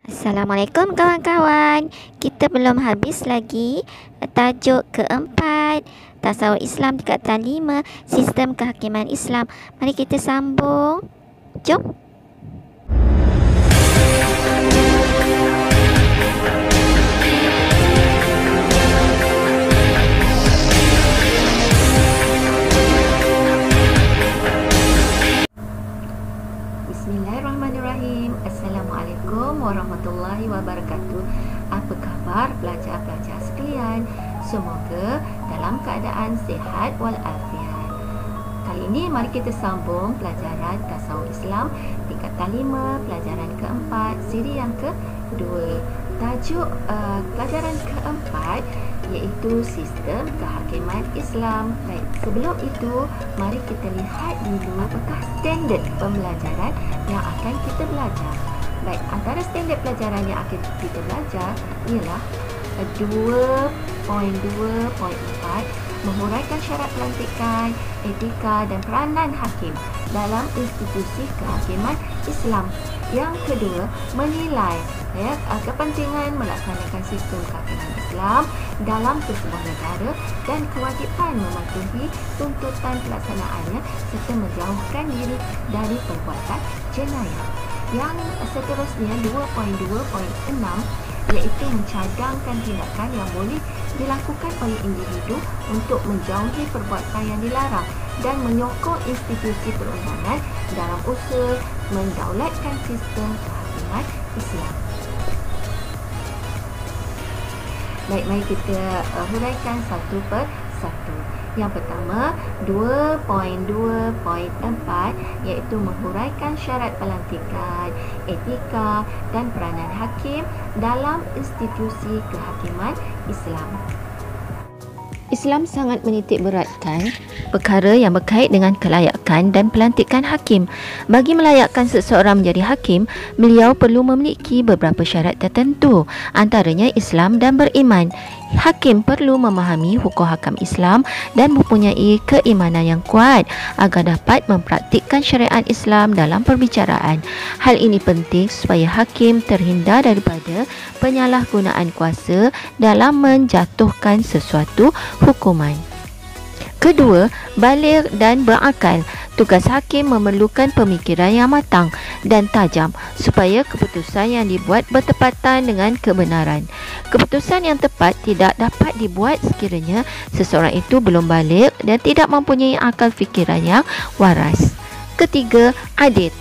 Assalamualaikum kawan-kawan. Kita belum habis lagi tajuk keempat, tasawuf Islam tingkatan 5, sistem kehakiman Islam. Mari kita sambung. Jom. Bismillahirrahmanirrahim. Assalamualaikum warahmatullahi wabarakatuh. Apa khabar pelajar-pelajar sekalian? Semoga dalam keadaan sihat walafiat. Kali ini mari kita sambung pelajaran tasawuf Islam tingkatan 5, pelajaran keempat, siri yang kedua. Tajuk pelajaran keempat iaitu sistem kehakiman Islam. Baik, sebelum itu mari kita lihat dulu apakah standard pembelajaran yang akan kita belajar. Baik, antara standard pelajaran yang akan kita belajar ialah 2.2.4 menghuraikan syarat pelantikan, etika dan peranan hakim dalam institusi kehakiman Islam. Yang kedua, menilai kepentingan melaksanakan sistem kehakiman Islam dalam sebuah negara dan kewajipan mematuhi tuntutan pelaksanaannya serta menjauhkan diri dari perbuatan jenayah. Yang seterusnya 2.2.6 iaitu mencadangkan tindakan yang boleh dilakukan oleh individu untuk menjauhi perbuatan yang dilarang dan menyokong institusi perundangan dalam usaha mendaulatkan sistem kehakiman Islam. Baik, mari kita huraikan satu per satu. Yang pertama, 2.2.4 iaitu menghuraikan syarat pelantikan, etika dan peranan hakim dalam institusi kehakiman Islam. Islam sangat menitik beratkan perkara yang berkait dengan kelayakan dan pelantikan hakim. Bagi melayakkan seseorang menjadi hakim, beliau perlu memiliki beberapa syarat tertentu, antaranya Islam dan beriman. Hakim perlu memahami hukum hakam Islam dan mempunyai keimanan yang kuat agar dapat mempraktikkan syariat Islam dalam perbicaraan. Hal ini penting supaya hakim terhindar daripada penyalahgunaan kuasa dalam menjatuhkan sesuatu hukuman. Kedua, baligh dan berakal. Tugas hakim memerlukan pemikiran yang matang dan tajam supaya keputusan yang dibuat bertepatan dengan kebenaran. Keputusan yang tepat tidak dapat dibuat sekiranya seseorang itu belum baligh dan tidak mempunyai akal fikiran yang waras. Ketiga, adil.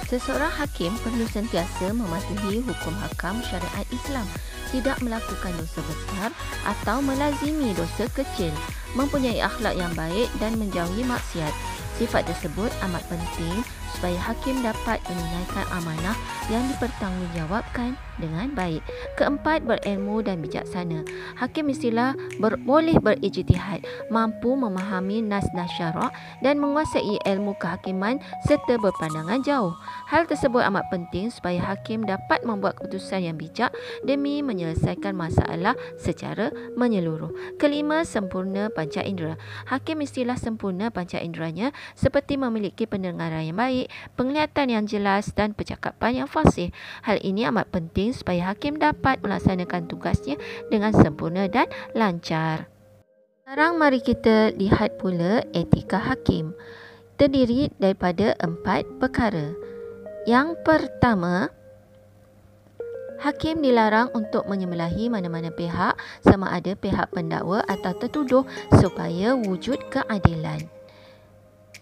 Seseorang hakim perlu sentiasa mematuhi hukum hakam syariat Islam, tidak melakukan dosa besar atau melazimi dosa kecil, mempunyai akhlak yang baik dan menjauhi maksiat. Sifat tersebut amat penting supaya hakim dapat menunaikan amanah yang dipertanggungjawabkan dengan baik. Keempat, berilmu dan bijaksana. Hakim mestilah boleh berijtihad, mampu memahami nas-nas syarak dan menguasai ilmu kehakiman serta berpandangan jauh. Hal tersebut amat penting supaya hakim dapat membuat keputusan yang bijak demi menyelesaikan masalah secara menyeluruh. Kelima, sempurna panca indera. Hakim mestilah sempurna panca inderanya seperti memiliki pendengaran yang baik, penglihatan yang jelas dan percakapan yang fasih. Hal ini amat penting supaya hakim dapat melaksanakan tugasnya dengan sempurna dan lancar. Sekarang mari kita lihat pula etika hakim. Terdiri daripada 4 perkara. Yang pertama, hakim dilarang untuk menyebelahi mana-mana pihak sama ada pihak pendakwa atau tertuduh supaya wujud keadilan.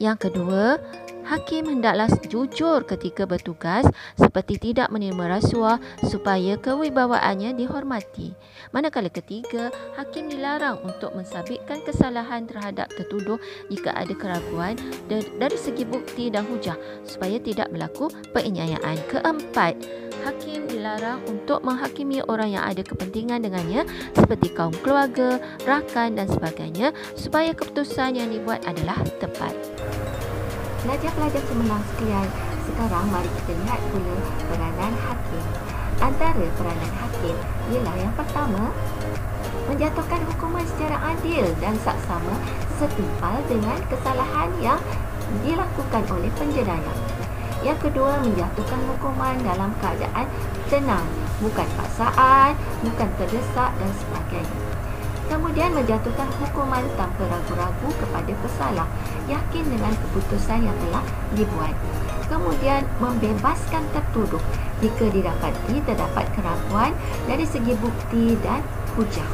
Yang kedua, hakim hendaklah jujur ketika bertugas seperti tidak menerima rasuah supaya kewibawaannya dihormati. Manakala ketiga, hakim dilarang untuk mensabitkan kesalahan terhadap tertuduh jika ada keraguan dari segi bukti dan hujah supaya tidak berlaku penganiayaan. Keempat, hakim dilarang untuk menghakimi orang yang ada kepentingan dengannya seperti kaum keluarga, rakan dan sebagainya supaya keputusan yang dibuat adalah tepat. Pelajar-pelajar cemerlang sekalian, sekarang mari kita lihat pula peranan hakim. Antara peranan hakim ialah yang pertama, menjatuhkan hukuman secara adil dan saksama setimpal dengan kesalahan yang dilakukan oleh penjenayah. Yang kedua, menjatuhkan hukuman dalam keadaan tenang, bukan paksaan, bukan terdesak dan sebagainya. Kemudian menjatuhkan hukuman tanpa ragu-ragu kepada pesalah, yakin dengan keputusan yang telah dibuat. Kemudian membebaskan tertuduh jika didapati terdapat keraguan dari segi bukti dan hujah.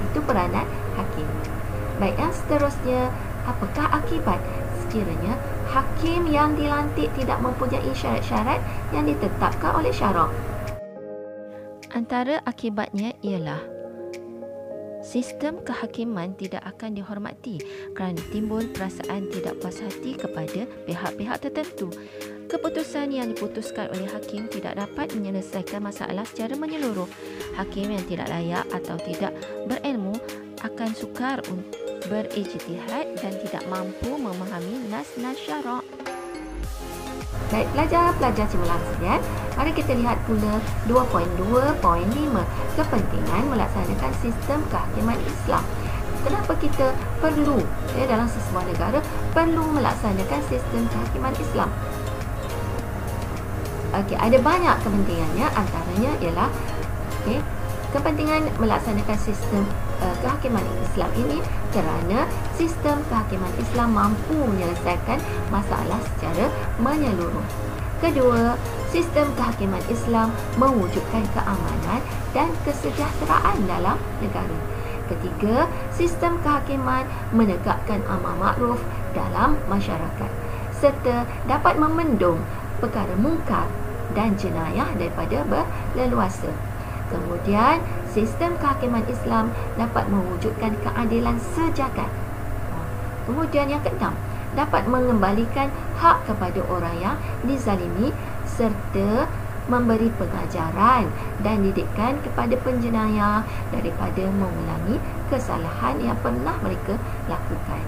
Itu peranan hakim. Baik, yang seterusnya, apakah akibat sekiranya hakim yang dilantik tidak mempunyai syarat-syarat yang ditetapkan oleh syarak? Antara akibatnya ialah sistem kehakiman tidak akan dihormati kerana timbul perasaan tidak puas hati kepada pihak-pihak tertentu. Keputusan yang diputuskan oleh hakim tidak dapat menyelesaikan masalah secara menyeluruh. Hakim yang tidak layak atau tidak berilmu akan sukar berijtihad dan tidak mampu memahami nas-nas syarak. Baik, pelajar-pelajar cemerlang sekalian, mari kita lihat pula 2.2.5, kepentingan melaksanakan sistem kehakiman Islam. Kenapa kita perlu, dalam sesebuah negara, perlu melaksanakan sistem kehakiman Islam? Okey, ada banyak kepentingannya, antaranya ialah kepentingan melaksanakan sistem kehakiman Islam ini kerana sistem kehakiman Islam mampu menyelesaikan masalah secara menyeluruh. Kedua, sistem kehakiman Islam mewujudkan keamanan dan kesejahteraan dalam negara. Ketiga, sistem kehakiman menegakkan amar makruf dalam masyarakat serta dapat memendung perkara mungkar dan jenayah daripada berleluasa. Kemudian, sistem kehakiman Islam dapat mewujudkan keadilan sejagat. Kemudian yang keenam, dapat mengembalikan hak kepada orang yang dizalimi serta memberi pengajaran dan didikan kepada penjenayah daripada mengulangi kesalahan yang pernah mereka lakukan.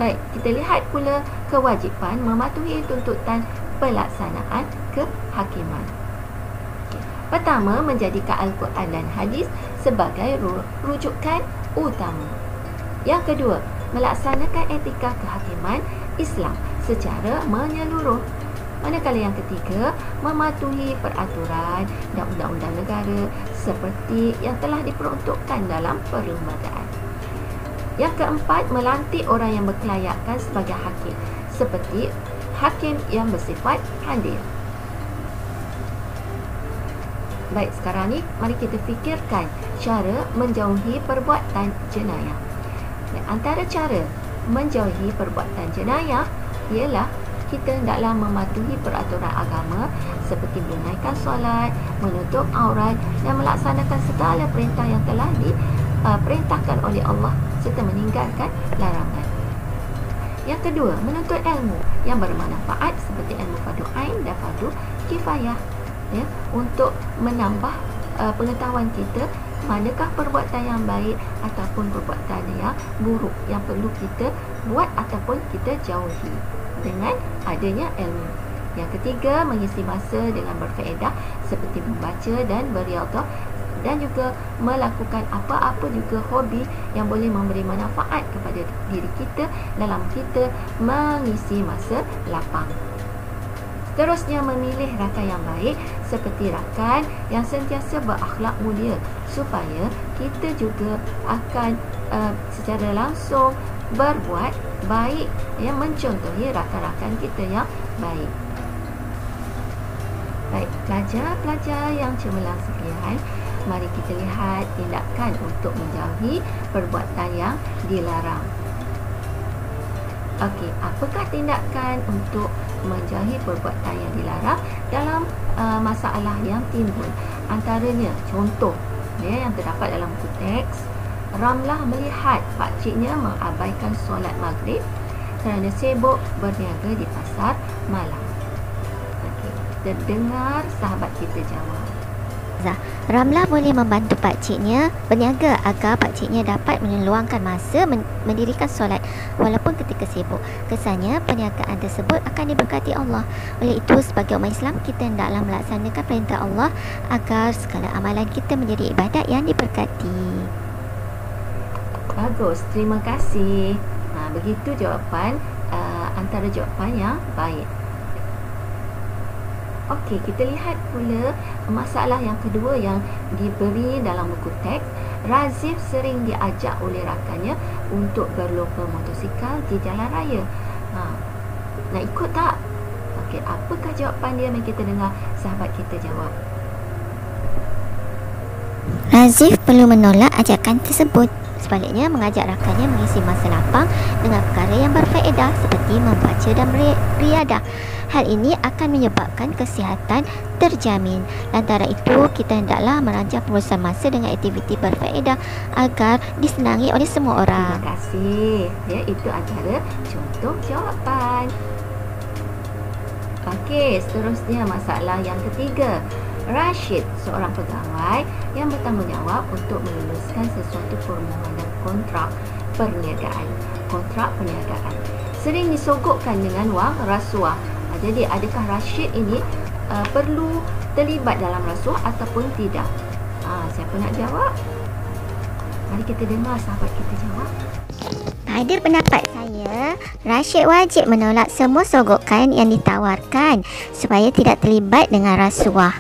Baik, kita lihat pula kewajipan mematuhi tuntutan pelaksanaan kehakiman. Pertama, menjadikan Al-Quran dan hadis sebagai rujukan utama. Yang kedua, melaksanakan etika kehakiman Islam secara menyeluruh. Manakala yang ketiga, mematuhi peraturan dan undang-undang negara seperti yang telah diperuntukkan dalam perlembagaan. Yang keempat, melantik orang yang berkelayakan sebagai hakim seperti hakim yang bersifat adil. Baik, sekarang ni mari kita fikirkan cara menjauhi perbuatan jenayah. Antara cara menjauhi perbuatan jenayah ialah kita hendaklah mematuhi peraturan agama seperti menunaikan solat, menutup aurat dan melaksanakan segala perintah yang telah diperintahkan oleh Allah serta meninggalkan larangan. Yang kedua, menuntut ilmu yang bermanfaat seperti ilmu fardu ain dan fardu kifayah, untuk menambah pengetahuan kita manakah perbuatan yang baik ataupun perbuatan yang buruk yang perlu kita buat ataupun kita jauhi dengan adanya ilmu. Yang ketiga, mengisi masa dengan berfaedah seperti membaca dan beriadah dan juga melakukan apa-apa juga hobi yang boleh memberi manfaat kepada diri kita dalam kita mengisi masa lapang. Seterusnya, memilih rakan yang baik seperti rakan yang sentiasa berakhlak mulia supaya kita juga akan secara langsung berbuat baik, mencontohi rakan-rakan kita yang baik. Baik, pelajar-pelajar yang cemerlang sekalian, mari kita lihat tindakan untuk menjauhi perbuatan yang dilarang. Okey, apakah tindakan untuk menjauhi perbuatan yang dilarang dalam masalah yang timbul? Antaranya, contoh yang terdapat dalam buku teks, Ramlah melihat pakciknya mengabaikan solat maghrib kerana sibuk berniaga di pasar malam. Okey, terdengar sahabat kita jawab. Ramlah boleh membantu pakciknya berniaga agar pakciknya dapat meluangkan masa mendirikan solat walaupun ketika sibuk. Kesannya perniagaan tersebut akan diberkati Allah. Oleh itu, sebagai umat Islam, kita hendaklah melaksanakan perintah Allah agar segala amalan kita menjadi ibadat yang diberkati. Bagus, terima kasih. Begitu jawapan antara jawapan yang baik. Okey, kita lihat pula masalah yang kedua yang diberi dalam buku teks. Razif sering diajak oleh rakannya untuk berlomba motosikal di jalan raya. Nak ikut tak? Okey, apakah jawapan dia? Mari kita dengar sahabat kita jawab. Razif perlu menolak ajakan tersebut. Sebaliknya, mengajak rakannya mengisi masa lapang dengan perkara yang berfaedah seperti membaca dan beriadah. Hal ini akan menyebabkan kesihatan terjamin. Lantaran itu, kita hendaklah merancang pengurusan masa dengan aktiviti berfaedah agar disenangi oleh semua orang. Terima kasih. Ya, itu antara contoh jawapan. Okey, seterusnya masalah yang ketiga. Rashid, seorang pegawai yang bertanggungjawab untuk meluluskan sesuatu permohonan kontrak perniagaan. Sering disogokkan dengan wang rasuah. Jadi, adakah Rashid ini perlu terlibat dalam rasuah ataupun tidak? Siapa nak jawab? Mari kita dengar sahabat kita jawab. Pada pendapat saya, Rashid wajib menolak semua sogokan yang ditawarkan supaya tidak terlibat dengan rasuah.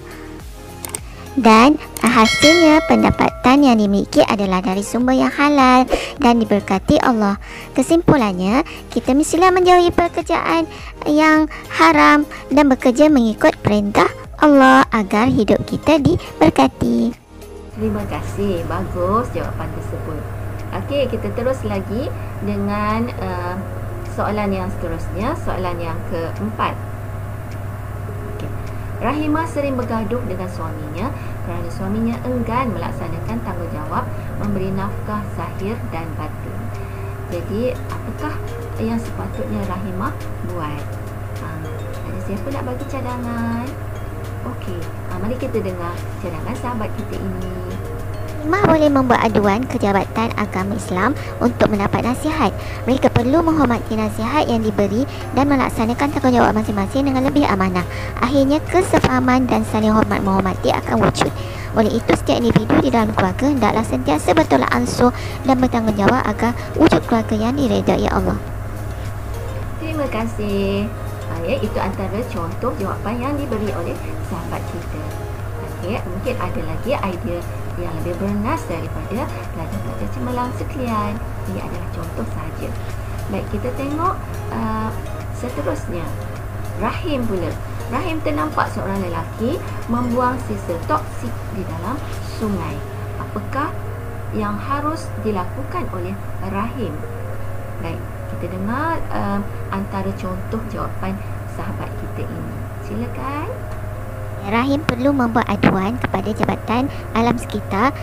Dan hasilnya pendapatan yang dimiliki adalah dari sumber yang halal dan diberkati Allah. Kesimpulannya, kita mestilah menjauhi pekerjaan yang haram dan bekerja mengikut perintah Allah agar hidup kita diberkati. Terima kasih. Bagus jawapan tersebut. Okey, kita terus lagi dengan soalan yang seterusnya, soalan yang keempat. Rahimah sering bergaduh dengan suaminya kerana suaminya enggan melaksanakan tanggungjawab memberi nafkah zahir dan batin. Jadi, apakah yang sepatutnya Rahimah buat? Ada siapa nak bagi cadangan? Okey, mari kita dengar cadangan sahabat kita ini. Rahimah boleh membuat aduan ke Jabatan Agama Islam untuk mendapat nasihat. Mereka perlu menghormati nasihat yang diberi dan melaksanakan tanggungjawab masing-masing dengan lebih amanah. Akhirnya, kesefahaman dan saling hormat menghormati akan wujud. Oleh itu, setiap individu di dalam keluarga hendaklah sentiasa bertolak ansur dan bertanggungjawab agar wujud keluarga yang diredai Allah. Terima kasih. Itu antara contoh jawapan yang diberi oleh sahabat kita. Mungkin ada lagi idea yang lebih bernas daripada pelajar-pelajar cemerlang sekalian. Ini adalah contoh sahaja. Baik, kita tengok seterusnya. Rahim pula. Rahim ternampak seorang lelaki membuang sisa toksik di dalam sungai. Apakah yang harus dilakukan oleh Rahim? Baik, kita dengar antara contoh jawapan sahabat kita ini. Silakan. Rahim perlu membuat aduan kepada Jabatan Alam Sekitar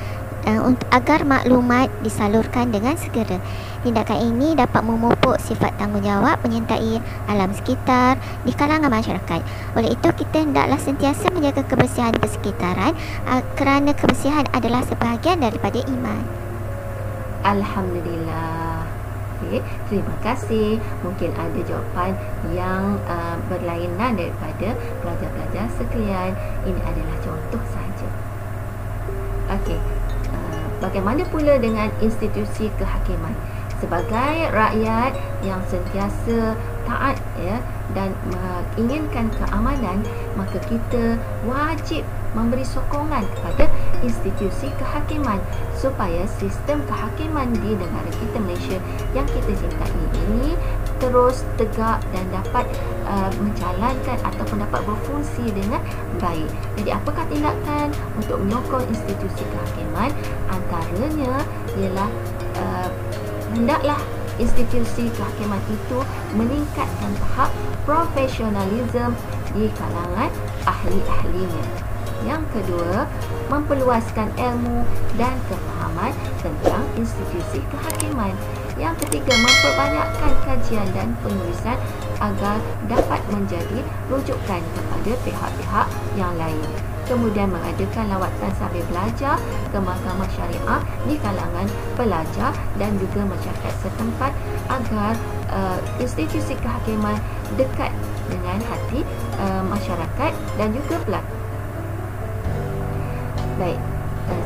agar maklumat disalurkan dengan segera. Tindakan ini dapat memupuk sifat tanggungjawab menyertai alam sekitar di kalangan masyarakat. Oleh itu, kita hendaklah sentiasa menjaga kebersihan persekitaran kerana kebersihan adalah sebahagian daripada iman. Alhamdulillah. Terima kasih. Mungkin ada jawapan yang berlainan daripada pelajar-pelajar sekalian. Ini adalah contoh sahaja. Bagaimana pula dengan institusi kehakiman? Sebagai rakyat yang sentiasa taat dan menginginkan keamanan, maka kita wajib memberi sokongan kepada institusi kehakiman supaya sistem kehakiman di negara kita Malaysia yang kita cintai ini terus tegak dan dapat menjalankan ataupun dapat berfungsi dengan baik. Jadi, apakah tindakan untuk menyokong institusi kehakiman? Antaranya ialah hendaklah institusi kehakiman itu meningkatkan tahap profesionalisme di kalangan ahli-ahlinya. Yang kedua, memperluaskan ilmu dan kefahaman tentang institusi kehakiman. Yang ketiga, memperbanyakkan kajian dan penulisan agar dapat menjadi rujukan kepada pihak-pihak yang lain. Kemudian, mengadakan lawatan sambil belajar ke mahkamah syariah di kalangan pelajar dan juga masyarakat setempat agar institusi kehakiman dekat dengan hati masyarakat dan juga pelakon. Baik,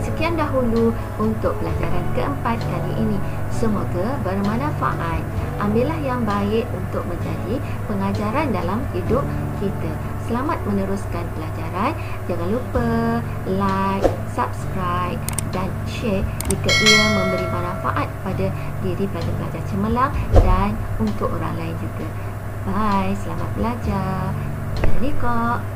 sekian dahulu untuk pelajaran keempat kali ini. Semoga bermanfaat. Ambillah yang baik untuk menjadi pengajaran dalam hidup kita. Selamat meneruskan pelajaran. Jangan lupa like, subscribe dan share jika ia memberi manfaat pada diri pelajar-pelajar cemerlang dan untuk orang lain juga. Bye, selamat belajar. Assalamualaikum.